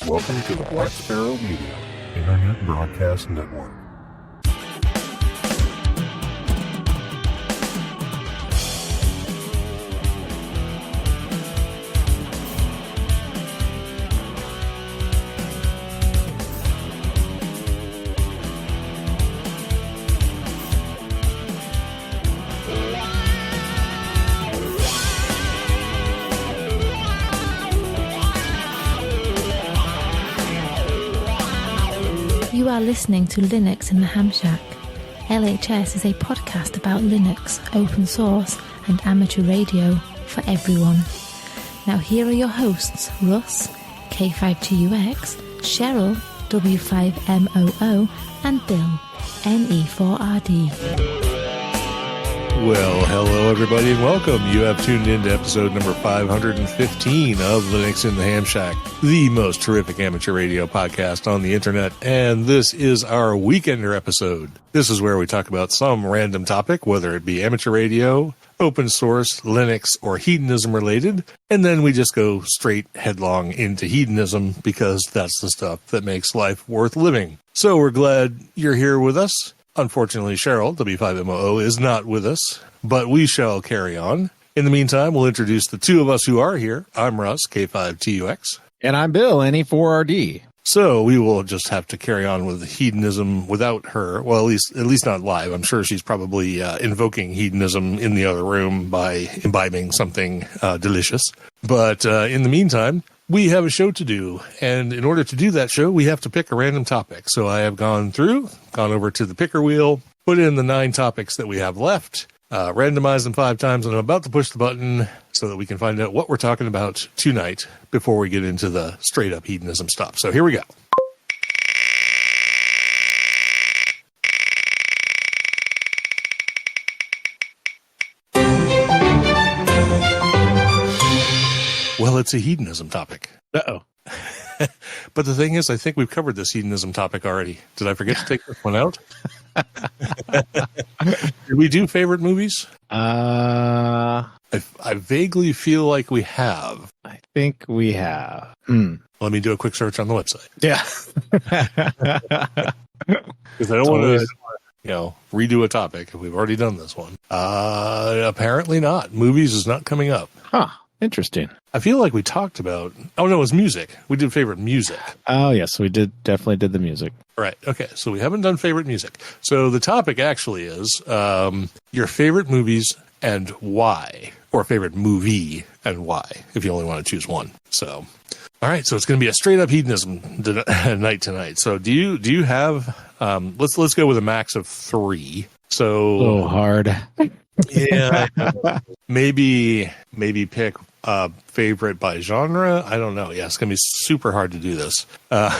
Welcome to the Black Sparrow Media Internet Broadcast Network. You are listening to Linux in the Ham Shack. LHS is a podcast about Linux, open source, and amateur radio for everyone. Now here are your hosts, Russ, K5TUX, Cheryl, W5MOO, and Bill, NE4RD. Well, hello everybody and welcome. You have tuned in to episode number 515 of Linux in the Ham Shack, the most terrific amateur radio podcast on the internet, and this is our weekender episode. This is where we talk about some random topic, whether it be amateur radio, open source, Linux, or hedonism related, and then we just go straight headlong into hedonism because that's the stuff that makes life worth living. So we're glad you're here with us. Unfortunately, Cheryl, W5MOO, is not with us, but we shall carry on. In the meantime, we'll introduce the two of us who are here. I'm Russ, K5TUX. And I'm Bill, NE4RD. So we will just have to carry on with hedonism without her. Well, at least not live. I'm sure she's probably invoking hedonism in the other room by imbibing something delicious. But in the meantime, we have a show to do, and in order to do that show, we have to pick a random topic. So I have gone over to the picker wheel, put in the 9 topics that we have left, randomized them 5 times, and I'm about to push the button so that we can find out what we're talking about tonight before we get into the straight-up hedonism stuff. So here we go. Well, it's a hedonism topic. Uh-oh. But the thing is, I think we've covered this hedonism topic already. Did I forget to take this one out? Did we do favorite movies? I I vaguely feel like we have. think we have. Let me do a quick search on the website. Yeah. Because I don't want to, redo a topic if we've already done this one. Apparently not. Movies is not coming up. Huh. Interesting. I feel like we talked about... Oh, no, it was music. We did favorite music. Oh, yes. We definitely did the music. Right. Okay. So we haven't done favorite music. So the topic actually is your favorite movies and why. Or favorite movie and why, if you only want to choose one. So, all right. So it's going to be a straight up hedonism night tonight. So do you have... let's go with a max of 3. So hard. Yeah. maybe pick favorite by genre. I don't know. Yeah, it's gonna be super hard to do this. Yeah.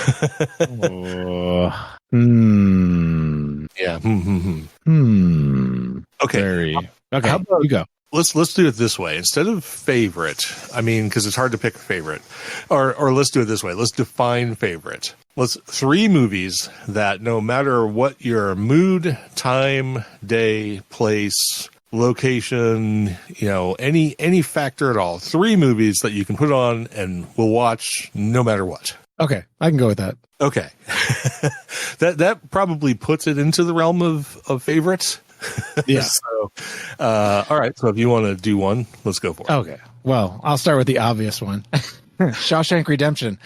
Okay. Okay. How about, you go. Let's do it this way. Instead of favorite, because it's hard to pick a favorite, or let's do it this way. Let's define favorite. Let's 3 movies that no matter what your mood, time, day, place, location, any factor at all, 3 movies that you can put on and we'll watch no matter what. Okay. I can go with that. Okay. that probably puts it into the realm of favorites. Yeah. So, all right. So if you want to do one, let's go for it. Okay. Well, I'll start with the obvious one. Shawshank Redemption.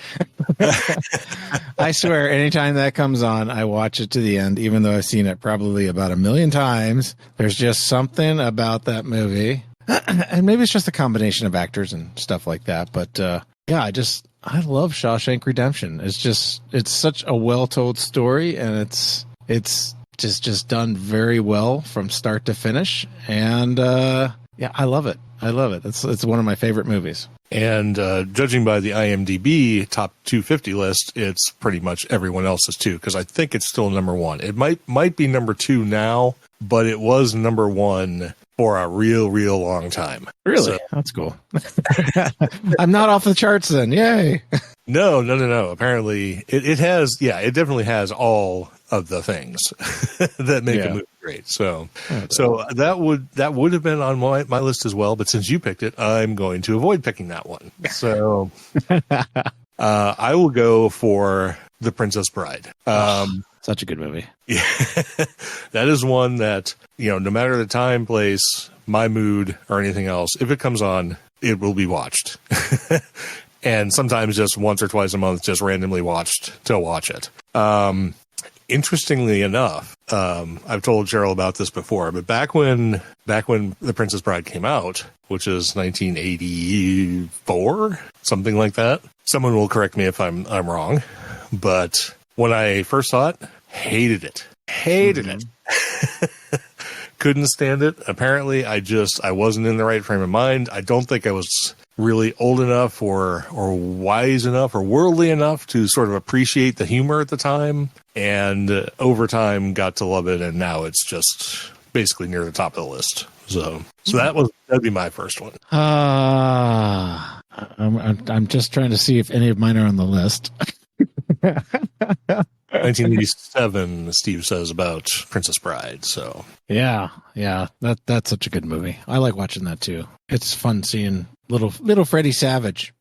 I swear, anytime that comes on, I watch it to the end, even though I've seen it probably about 1 million times. There's just something about that movie. And maybe it's just a combination of actors and stuff like that. But yeah, I love Shawshank Redemption. It's such a well-told story, and it's just done very well from start to finish. And yeah, I love it. It's one of my favorite movies. And judging by the IMDb top 250 list, it's pretty much everyone else's too, because I think it's still number 1. It might be number 2 now, but it was number 1 for a real long time. Really? So, that's cool. I'm not off the charts then. Yay. No. Apparently it definitely has all of the things that make a movie great. So that would have been on my list as well. But since you picked it, I'm going to avoid picking that one. So I will go for The Princess Bride. Such a good movie. Yeah, that is one that, no matter the time, place, my mood, or anything else, if it comes on, it will be watched. And sometimes just once or twice a month, just randomly watched to watch it. Interestingly enough, I've told Cheryl about this before, but back when The Princess Bride came out, which is 1984, something like that. Someone will correct me if I'm wrong, but when I first saw it, hated it. Couldn't stand it. Apparently, I wasn't in the right frame of mind. I don't think I was really old enough or wise enough or worldly enough to sort of appreciate the humor at the time. And over time, got to love it, and now it's just basically near the top of the list. So that'd be my first one. I'm just trying to see if any of mine are on the list. 1987, Steve says about Princess Bride. So yeah, that's such a good movie. I like watching that too. It's fun seeing little Freddie Savage.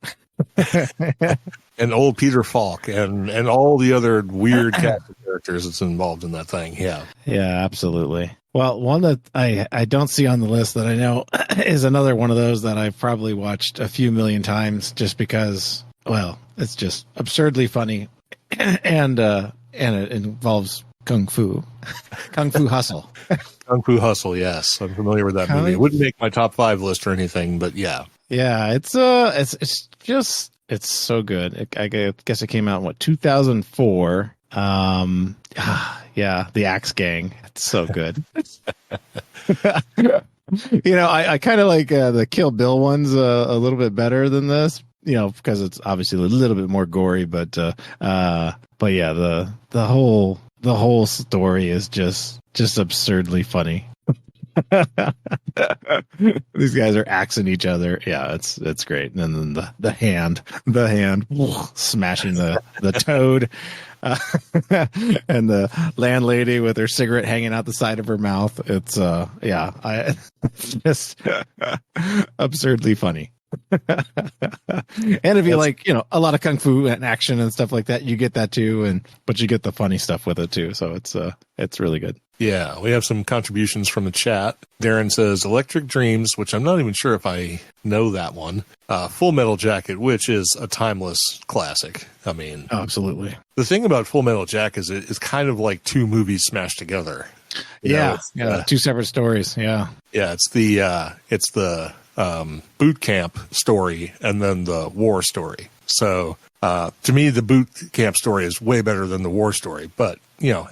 And old Peter Falk and all the other weird cast of characters that's involved in that thing. Yeah, absolutely. Well, one that I don't see on the list that I know is another one of those that I've probably watched a few million times just because, well, it's just absurdly funny, and it involves Kung Fu Hustle. Kung Fu Hustle, yes, I'm familiar with that movie. It wouldn't make my top 5 list or anything, but yeah. Yeah, it's so good. I guess it came out in 2004. Yeah, The Axe Gang. It's so good. I kind of like the Kill Bill ones a little bit better than this. Because it's obviously a little bit more gory, but yeah, the whole story is just absurdly funny. These guys are axing each other. Yeah, it's great. And then the hand smashing the toad, and the landlady with her cigarette hanging out the side of her mouth. It's just absurdly funny. And if you like, a lot of kung fu and action and stuff like that, you get that too, but you get the funny stuff with it too. So it's really good. Yeah, we have some contributions from the chat. Darren says Electric Dreams, which I'm not even sure if I know that one. Full Metal Jacket, which is a timeless classic. I mean, absolutely. The thing about Full Metal Jacket is it's kind of like two movies smashed together. Two separate stories. Yeah, it's the boot camp story and then the war story. So to me, the boot camp story is way better than the war story, but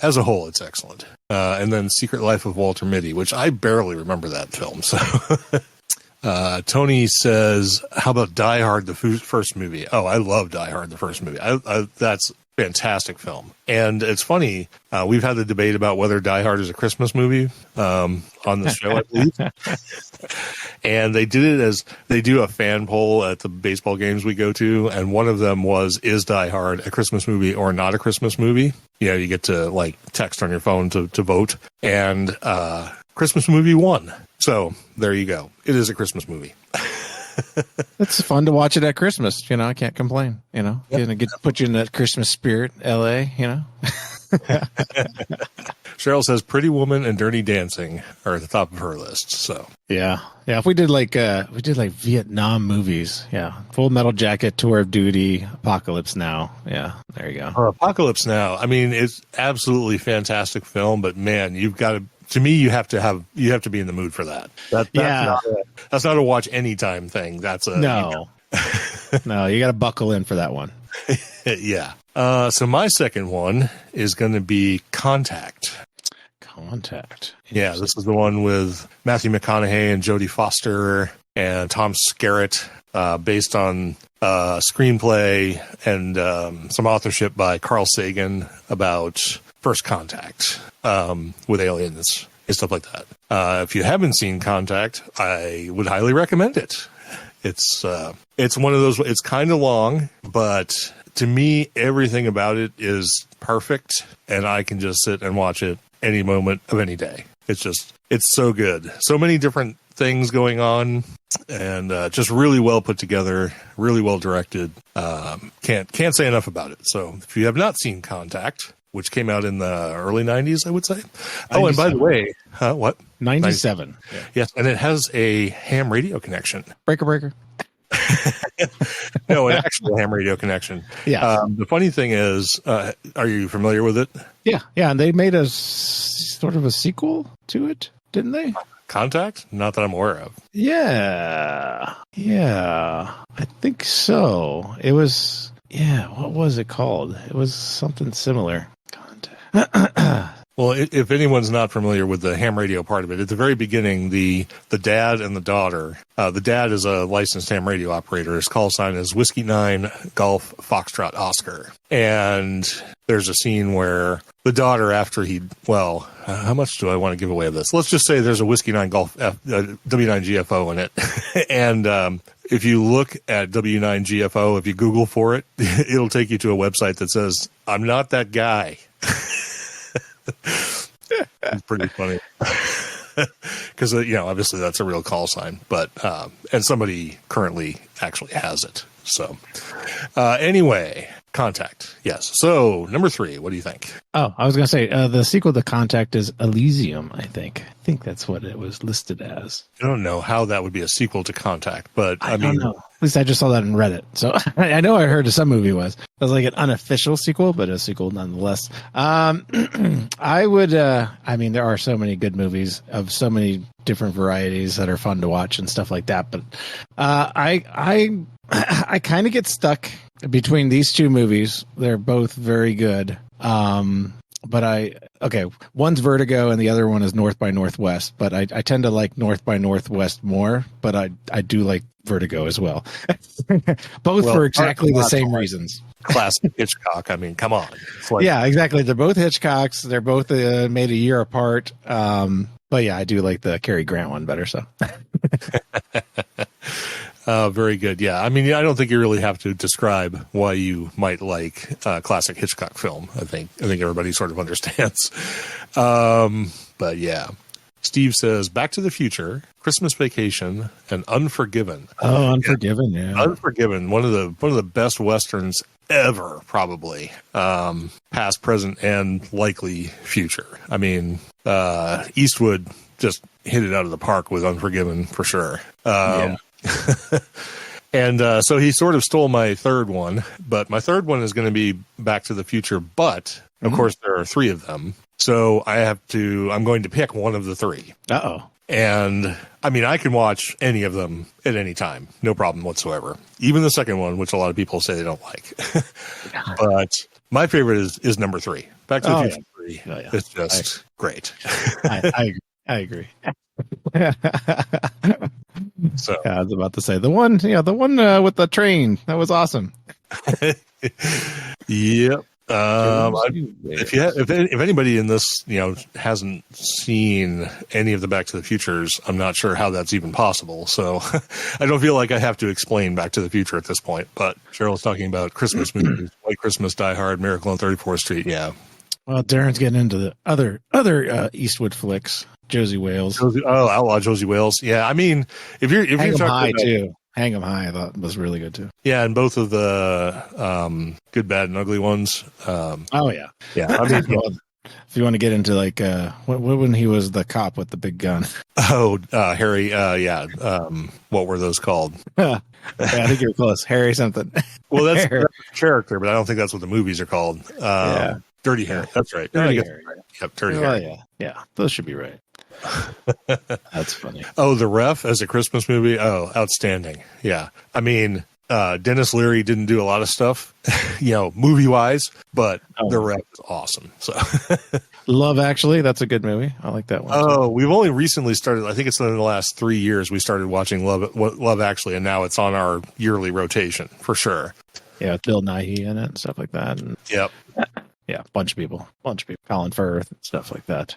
as a whole, it's excellent. And then Secret Life of Walter Mitty, which I barely remember that film. So Tony says, how about Die Hard, the first movie? Oh, I love Die Hard, the first movie. That's fantastic film. And it's funny, we've had the debate about whether Die Hard is a Christmas movie on the show, I believe. And they did it as they do a fan poll at the baseball games we go to, and one of them was, is Die Hard a Christmas movie or not a Christmas movie? You get to text on your phone to vote, and Christmas movie won. So there you go. It is a Christmas movie. It's fun to watch it at Christmas. I can't complain. Yep. Put you in that Christmas spirit, LA. Cheryl says Pretty Woman and Dirty Dancing are at the top of her list. So yeah. If we did Vietnam movies, Full Metal Jacket, Tour of Duty, Apocalypse Now. Yeah, there you go. Apocalypse Now. I mean, it's absolutely fantastic film, but man, you've got to. To me, you have to be in the mood for that. That's not a watch anytime thing. That's a no. No, you got to buckle in for that one. Yeah. So my second one is going to be Contact. Yeah, this is the one with Matthew McConaughey and Jodie Foster and Tom Skerritt, based on screenplay and some authorship by Carl Sagan about first contact with aliens and stuff like that. If you haven't seen Contact, I would highly recommend it. It's one of those. It's kind of long, but to me, everything about it is perfect, and I can just sit and watch it any moment of any day. It's so good. So many different things going on. and just really well put together, really well directed. Can't say enough about it. So if you have not seen Contact, which came out in the early 90s, I would say. 97. Oh, and by the way, what? 97. Yeah. Yes, and it has a ham radio connection. Breaker. No, an actual ham radio connection. Yeah. The funny thing is, are you familiar with it? Yeah, and they made a sort of a sequel to it, didn't they? Contact? Not that I'm aware of. Yeah, I think so. It was, what was it called? It was something similar. Contact. Well, if anyone's not familiar with the ham radio part of it, at the very beginning, the dad and the daughter, the dad is a licensed ham radio operator. His call sign is Whiskey 9 Golf Foxtrot Oscar. And there's a scene where the daughter, after how much do I want to give away of this? Let's just say there's a Whiskey 9 Golf W9 GFO in it. And if you look at W9 GFO, if you Google for it, it'll take you to a website that says, "I'm not that guy." It's pretty funny because obviously that's a real call sign, but and somebody currently actually has it. So anyway, Contact. Yes. So number 3, what do you think? Oh, I was going to say the sequel to Contact is Elysium. I think that's what it was listed as. I don't know how that would be a sequel to Contact, but I mean, don't know. At least I just saw that in Reddit. So I know I heard some movie was. It was like an unofficial sequel, but a sequel nonetheless. I would, there are so many good movies of so many different varieties that are fun to watch and stuff like that. But I kind of get stuck between these two movies. They're both very good. But one's Vertigo and the other one is North by Northwest, but I tend to like North by Northwest more, but I do like Vertigo as well. Both for exactly the same reasons. Classic Hitchcock. I mean, come on. Yeah, exactly. They're both Hitchcocks. They're both made a year apart. But yeah, I do like the Cary Grant one better. So. Very good. Yeah. I mean, I don't think you really have to describe why you might like a classic Hitchcock film. I think everybody sort of understands. But yeah, Steve says Back to the Future, Christmas Vacation, and Unforgiven. Oh, Unforgiven. Yeah. Unforgiven. One of the best Westerns ever, probably, past, present, and likely future. I mean, Eastwood just hit it out of the park with Unforgiven for sure. Yeah. And so he sort of stole my third one, but my third one is going to be Back to the Future, but of course there are 3 of them. So I'm going to pick one of the 3. Uh-oh. And I mean, I can watch any of them at any time. No problem whatsoever. Even the second one, which a lot of people say they don't like. But my favorite is number 3. Back to the Future 3. Oh, yeah. It's just great. I agree. So yeah, I was about to say the one with the train, that was awesome. Yep. If anybody in this hasn't seen any of the Back to the Futures, I'm not sure how that's even possible. So I don't feel like I have to explain Back to the Future at this point. But Cheryl's talking about Christmas movies, White Christmas, Die Hard, Miracle on 34th Street. Yeah. Well, Darren's getting into the other Eastwood flicks. Josie Wales. Outlaw Josie Wales. Yeah, I mean, if you're Hang 'em talking High about, too. Hang 'em High, I thought was really good too. Yeah, and both of the Good, Bad, and Ugly ones. Yeah. I mean, well, if you want to get into like when he was the cop with the big gun. Harry. What were those called? I think you're close. Harry something. Well, that's a character, but I don't think that's what the movies are called. Dirty Harry. That's right. Dirty Harry. Yep, Dirty Harry. Yeah. Those should be right. That's funny. Oh, The Ref as a Christmas movie. Oh, outstanding. Yeah. I mean, Dennis Leary didn't do a lot of stuff, movie wise, but The Ref is awesome. So Love Actually, that's a good movie. I like that one. Oh, we've only recently started. I think it's in the last 3 years we started watching Love Actually, and now it's on our yearly rotation for sure. Yeah, with Bill Nighy in it and stuff like that. And, yep. Yeah, bunch of people. Colin Firth and stuff like that.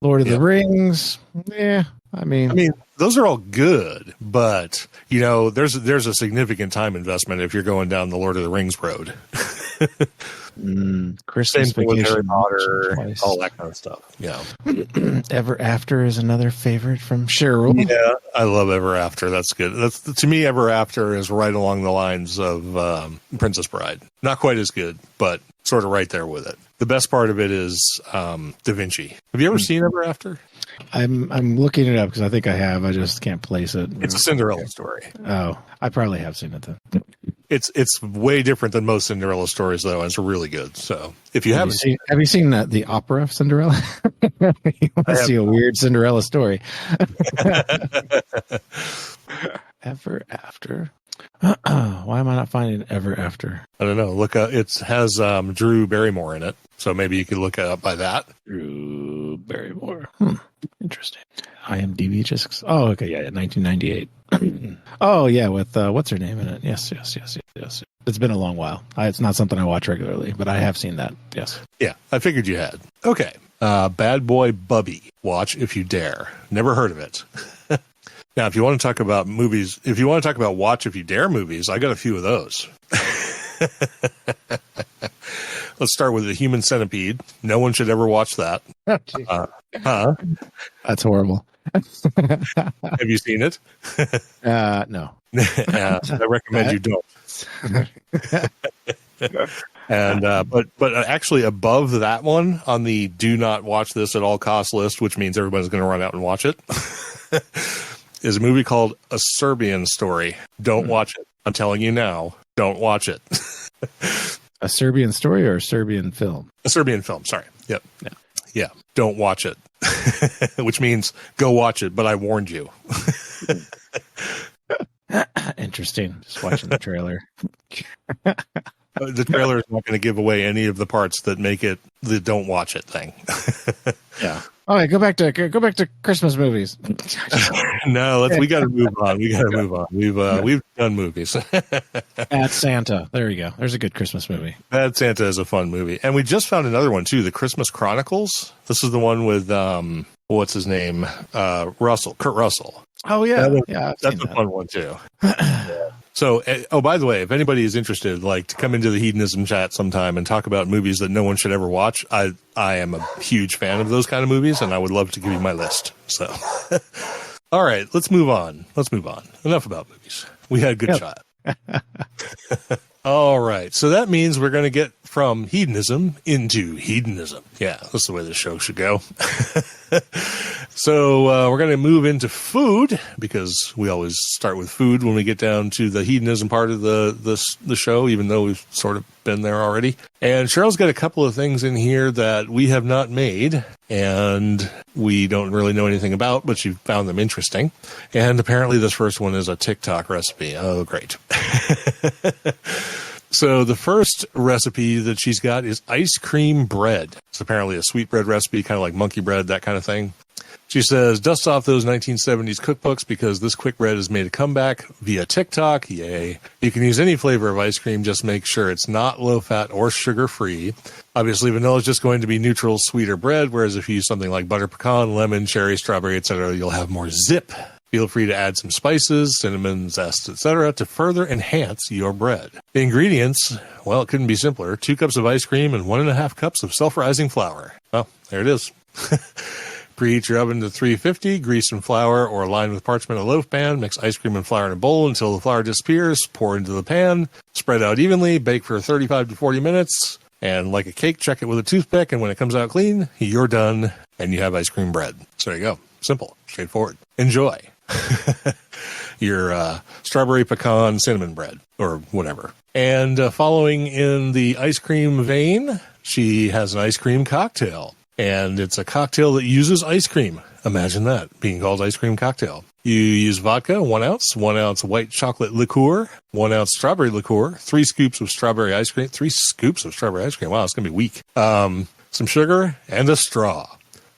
Lord of the Rings. Yeah, I mean, those are all good, but there's a significant time investment if you're going down the Lord of the Rings road. Christmas Same thing with Harry Vacation. Potter, Twice. all that kind of stuff. Yeah. Ever After is another favorite from Cheryl. Yeah, I love Ever After. That's good. That's to me, Ever After is right along the lines of Princess Bride. Not quite as good, but sort of right there with it. The best part of it is Da Vinci. Have you ever seen Ever After? I'm looking it up because I think I have. I just can't place it. It's a Cinderella story. Oh, I probably have seen it then. It's way different than most Cinderella stories, though, and it's really good. So if you Have haven't, you seen the opera of Cinderella? You want to see a weird Cinderella story? Ever After. Why am I not finding Ever After? I don't know. Look, it has Drew Barrymore in it, so maybe you could look it up by that. Drew Barrymore. Interesting. IMDb just. Oh, okay, yeah, 1998. Oh, yeah, with what's her name in it? Yes. It's been a long while. It's not something I watch regularly, but I have seen that. Yes. Yeah, I figured you had. Okay, Bad Boy Bubby. Watch if you dare. Never heard of it. Now, if you want to talk about movies, if you want to talk about watch if you dare movies, I got a few of those. Let's start with The Human Centipede. No one should ever watch that. That's horrible. Have you seen it? No. I recommend you don't. And but actually above that one on the do not watch this at all costs list, which means everybody's going to run out and watch it, is a movie called A Serbian Story. Don't watch it. I'm telling you now, don't watch it. A Serbian story or a Serbian film? A Serbian film, sorry. Yep. Yeah. Don't watch it. Which means go watch it, but I warned you. Interesting. Just watching the trailer. The trailer is not going to give away any of the parts that make it the don't watch it thing. Yeah. All right, go back to Christmas movies. No, we got to move on. We've done movies. Bad Santa. There you go. There's a good Christmas movie. Bad Santa is a fun movie, and we just found another one too. The Christmas Chronicles. This is the one with what's his name? Kurt Russell. Oh yeah, that's a fun one too. So, by the way, if anybody is interested, like to come into the hedonism chat sometime and talk about movies that no one should ever watch, I am a huge fan of those kind of movies, and I would love to give you my list. So, all right, let's move on. Enough about movies. We had a good shot. All right, so that means we're going to get from hedonism into hedonism. Yeah, that's the way this show should go. So we're going to move into food because we always start with food when we get down to the hedonism part of the show, even though we've sort of been there already. And Cheryl's got a couple of things in here that we have not made and we don't really know anything about, but she found them interesting. And apparently this first one is a TikTok recipe. Oh, great. So the first recipe that she's got is ice cream bread. It's apparently a sweetbread recipe, kind of like monkey bread, that kind of thing. She says, dust off those 1970s cookbooks because this quick bread has made a comeback via TikTok. Yay. You can use any flavor of ice cream. Just make sure it's not low fat or sugar free. Obviously, vanilla is just going to be neutral, sweeter bread, whereas if you use something like butter pecan, lemon, cherry, strawberry, etc., you'll have more zip. Feel free to add some spices, cinnamon, zest, etc. to further enhance your bread. The ingredients, well, it couldn't be simpler. 2 cups of ice cream and 1.5 cups of self-rising flour. Well, there it is. Preheat your oven to 350, grease and flour or line with parchment a loaf pan. Mix ice cream and flour in a bowl until the flour disappears. Pour into the pan. Spread out evenly. Bake for 35 to 40 minutes. And like a cake, check it with a toothpick. And when it comes out clean, you're done. And you have ice cream bread. So there you go. Simple. Straightforward. Enjoy. Your strawberry pecan cinnamon bread or whatever. And following in the ice cream vein, she has an ice cream cocktail. And it's a cocktail that uses ice cream. Imagine that, being called ice cream cocktail. You use vodka, 1 ounce, 1 ounce white chocolate liqueur, 1 ounce strawberry liqueur, 3 scoops of strawberry ice cream. 3 scoops of strawberry ice cream. Wow, it's going to be weak. Some sugar and a straw.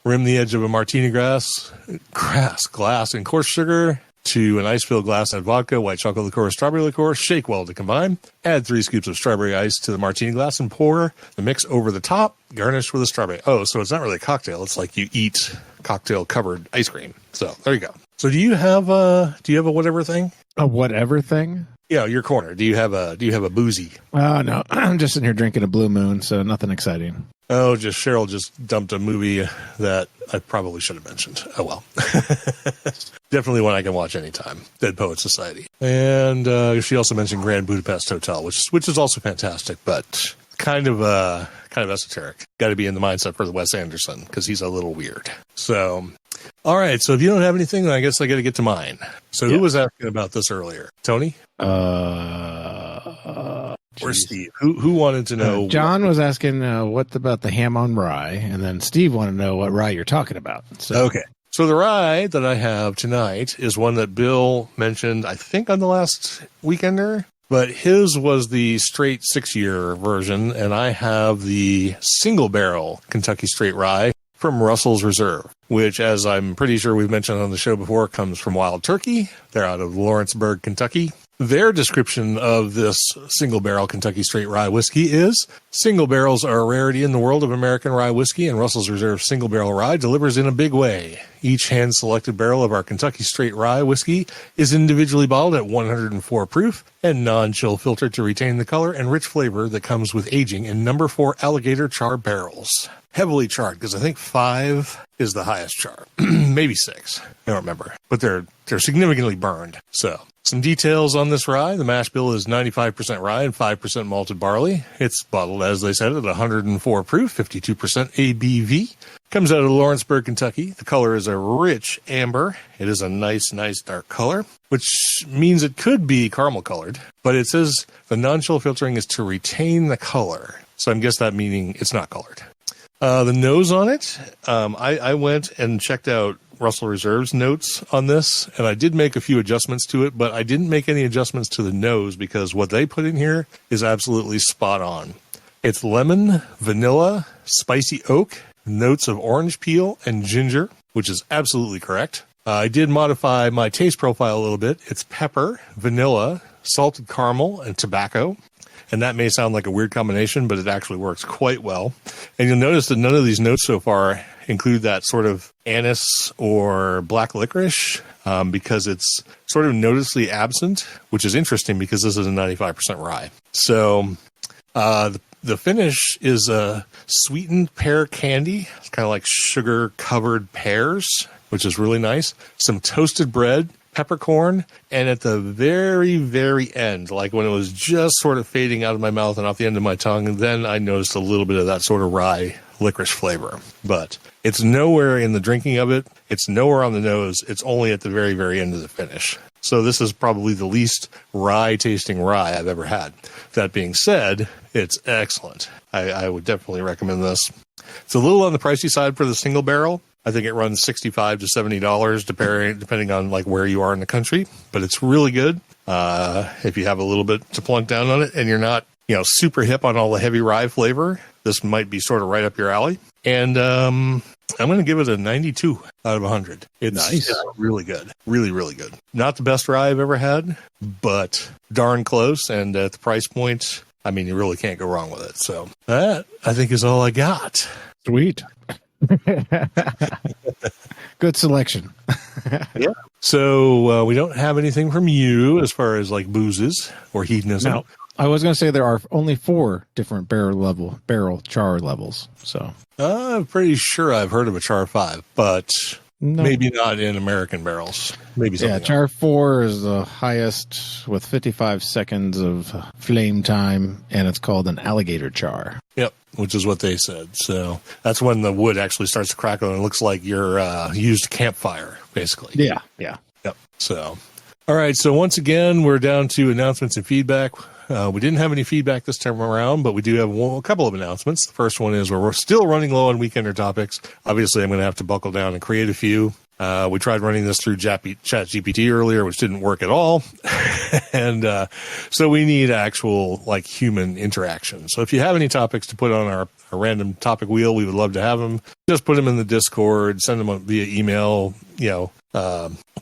Rim the edge of a martini glass, and coarse sugar to an ice-filled glass. Add vodka, white chocolate liqueur, strawberry liqueur. Shake well to combine. Add 3 scoops of strawberry ice to the martini glass and pour the mix over the top. Garnish with a strawberry. Oh, so it's not really a cocktail. It's like you eat cocktail-covered ice cream. So there you go. So do you have a whatever thing? A whatever thing? your corner. Do you have a boozy? Oh, no. I'm just sitting here drinking a Blue Moon, so nothing exciting. Oh, Cheryl just dumped a movie that I probably should have mentioned. Oh, well. Definitely one I can watch anytime. Dead Poets Society. And she also mentioned Grand Budapest Hotel, which is also fantastic, but kind of esoteric. Got to be in the mindset for the Wes Anderson because he's a little weird. So, all right. So if you don't have anything, then I guess I got to get to mine. So who was asking about this earlier? Tony? Or Steve? Who wanted to know? John was asking what about the ham on rye, and then Steve wanted to know what rye you're talking about. So. Okay. So the rye that I have tonight is one that Bill mentioned, I think, on the last Weekender. But his was the straight 6-year version, and I have the single barrel Kentucky straight rye from Russell's Reserve, which, as I'm pretty sure we've mentioned on the show before, comes from Wild Turkey. They're out of Lawrenceburg, Kentucky. Their description of this single barrel Kentucky straight rye whiskey is, single barrels are a rarity in the world of American rye whiskey, and Russell's Reserve single barrel rye delivers in a big way. Each hand-selected barrel of our Kentucky straight rye whiskey is individually bottled at 104 proof and non-chill filtered to retain the color and rich flavor that comes with aging in number 4 alligator char barrels. Heavily charred, because I think 5 is the highest char. Maybe 6. I don't remember. But they're significantly burned. So, some details on this rye. The mash bill is 95% rye and 5% malted barley. It's bottled, as they said, at 104 proof, 52% ABV. Comes out of Lawrenceburg, Kentucky. The color is a rich amber. It is a nice dark color, which means it could be caramel colored. But it says the non-chill filtering is to retain the color. So I'm guessing that meaning it's not colored. The nose on it, I went and checked out Russell Reserve's notes on this, and I did make a few adjustments to it, but I didn't make any adjustments to the nose because what they put in here is absolutely spot on. It's lemon, vanilla, spicy oak, notes of orange peel, and ginger, which is absolutely correct. I did modify my taste profile a little bit. It's pepper, vanilla, salted caramel, and tobacco. And that may sound like a weird combination, but it actually works quite well. And you'll notice that none of these notes so far include that sort of anise or black licorice because it's sort of noticeably absent, which is interesting because this is a 95% rye. So the finish is a sweetened pear candy. It's kind of like sugar-covered pears, which is really nice. Some toasted bread, peppercorn, and at the very, very end, like when it was just sort of fading out of my mouth and off the end of my tongue, then I noticed a little bit of that sort of rye licorice flavor. But it's nowhere in the drinking of it. It's nowhere on the nose. It's only at the very, very end of the finish. So this is probably the least rye-tasting rye I've ever had. That being said, it's excellent. I would definitely recommend this. It's a little on the pricey side for the single barrel. I think it runs $65 to $70 depending on like where you are in the country, but it's really good. If you have a little bit to plunk down on it and you're not, super hip on all the heavy rye flavor, this might be sort of right up your alley. And I'm going to give it a 92 out of 100. It's nice. Really good. Really, really good. Not the best rye I've ever had, but darn close. And at the price point, I mean, you really can't go wrong with it. So that, I think, is all I got. Sweet. Good selection. Yeah. So we don't have anything from you as far as like boozes or hedonism. No, I was going to say there are only 4 different barrel char levels. So I'm pretty sure I've heard of a char 5, but maybe not in American barrels. Maybe something. Yeah, char 4 is the highest with 55 seconds of flame time, and it's called an alligator char. Yep, which is what they said. So that's when the wood actually starts to crackle and it looks like you're used campfire, basically. Yeah. Yep. So, all right. So once again, we're down to announcements and feedback. We didn't have any feedback this time around, but we do have a couple of announcements. The first one is we're still running low on Weekender topics. Obviously, I'm going to have to buckle down and create a few. We tried running this through ChatGPT earlier, which didn't work at all. And so we need actual like human interaction. So if you have any topics to put on our random topic wheel, we would love to have them. Just put them in the Discord, send them via email,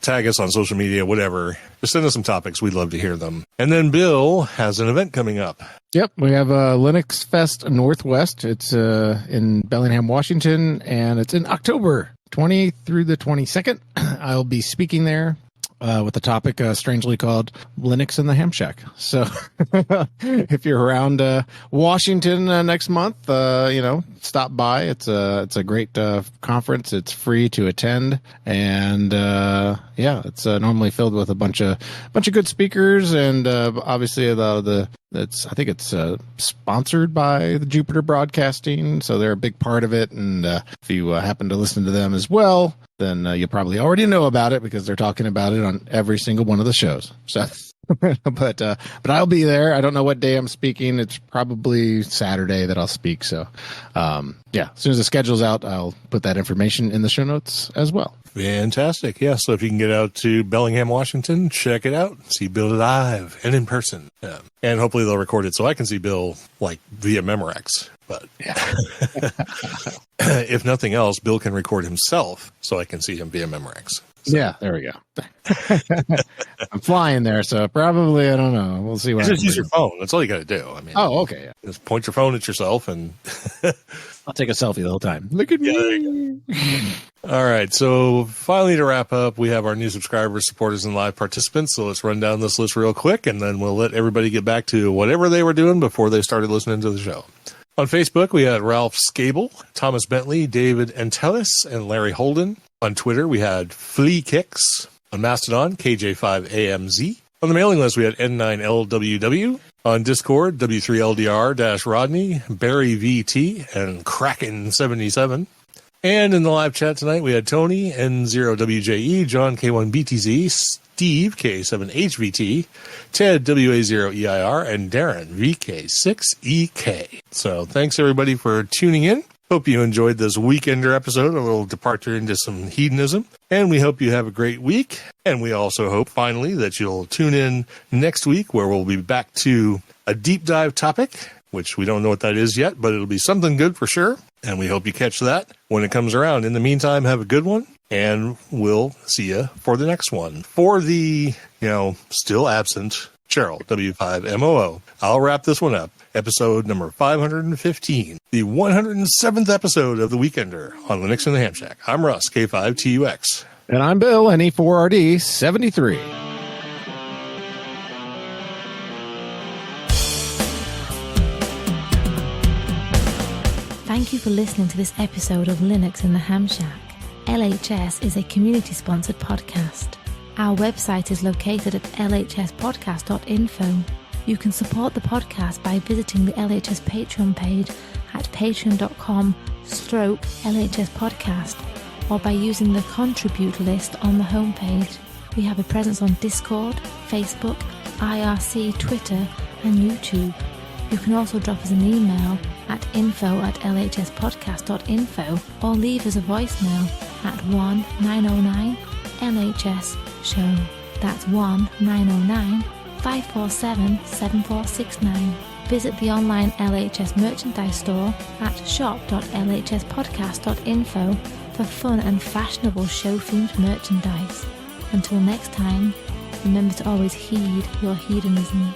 tag us on social media, whatever. Just send us some topics. We'd love to hear them. And then Bill has an event coming up. Yep. We have Linux Fest Northwest. It's in Bellingham, Washington, and it's in October 20th through the 22nd. I'll be speaking there. with the topic strangely called Linux in the Ham Shack. So if you're around Washington next month, stop by. It's a great conference. It's free to attend, and it's normally filled with a bunch of good speakers, and obviously I think it's sponsored by the Jupiter Broadcasting, so they're a big part of it. And if you happen to listen to them as well, then you probably already know about it because they're talking about it on every single one of the shows. So, but I'll be there. I don't know what day I'm speaking. It's probably Saturday that I'll speak. So, as soon as the schedule's out, I'll put that information in the show notes as well. Fantastic. Yeah. So if you can get out to Bellingham, Washington, check it out. See Bill live and in person. Yeah. And hopefully they'll record it so I can see Bill like via Memorex. But if nothing else, Bill can record himself so I can see him via Memorex. So. Yeah, there we go. I'm flying there, so probably, I don't know. We'll see what just use your phone. That's all you got to do. I mean, okay. Yeah. Just point your phone at yourself and I'll take a selfie the whole time. Look at me. All right. So finally, to wrap up, we have our new subscribers, supporters, and live participants. So let's run down this list real quick, and then we'll let everybody get back to whatever they were doing before they started listening to the show. On Facebook, we had Ralph Scable, Thomas Bentley, David Antelis, and Larry Holden. On Twitter, we had Flea Kicks. On Mastodon, KJ5AMZ. On the mailing list, we had N9LWW. On Discord, W3LDR-Rodney, Barry VT, and Kraken77. And in the live chat tonight, we had Tony, N0WJE, John, K1BTZ, Steve, K7HVT, Ted, WA0EIR, and Darren, VK6EK. So thanks, everybody, for tuning in. Hope you enjoyed this Weekender episode, a little departure into some hedonism. And we hope you have a great week. And we also hope, finally, that you'll tune in next week, where we'll be back to a deep dive topic, which we don't know what that is yet, but it'll be something good for sure. And we hope you catch that when it comes around. In the meantime, have a good one, and we'll see you for the next one. For the, still absent Cheryl, W5MOO, I'll wrap this one up. Episode number 515, the 107th episode of The Weekender on Linux in the Ham Shack. I'm Russ, K5TUX. And I'm Bill, NE4RD73. Thank you for listening to this episode of Linux in the Ham Shack. LHS is a community-sponsored podcast. Our website is located at lhspodcast.info. You can support the podcast by visiting the LHS Patreon page at patreon.com/LHS Podcast, or by using the contribute list on the homepage. We have a presence on Discord, Facebook, IRC, Twitter, and YouTube. You can also drop us an email at info@lhspodcast.info, or leave us a voicemail at 1-909-LHS-SHOW. That's 1-909-547-7469. Visit the online LHS merchandise store at shop.lhspodcast.info for fun and fashionable show-themed merchandise. Until next time, remember to always heed your hedonism.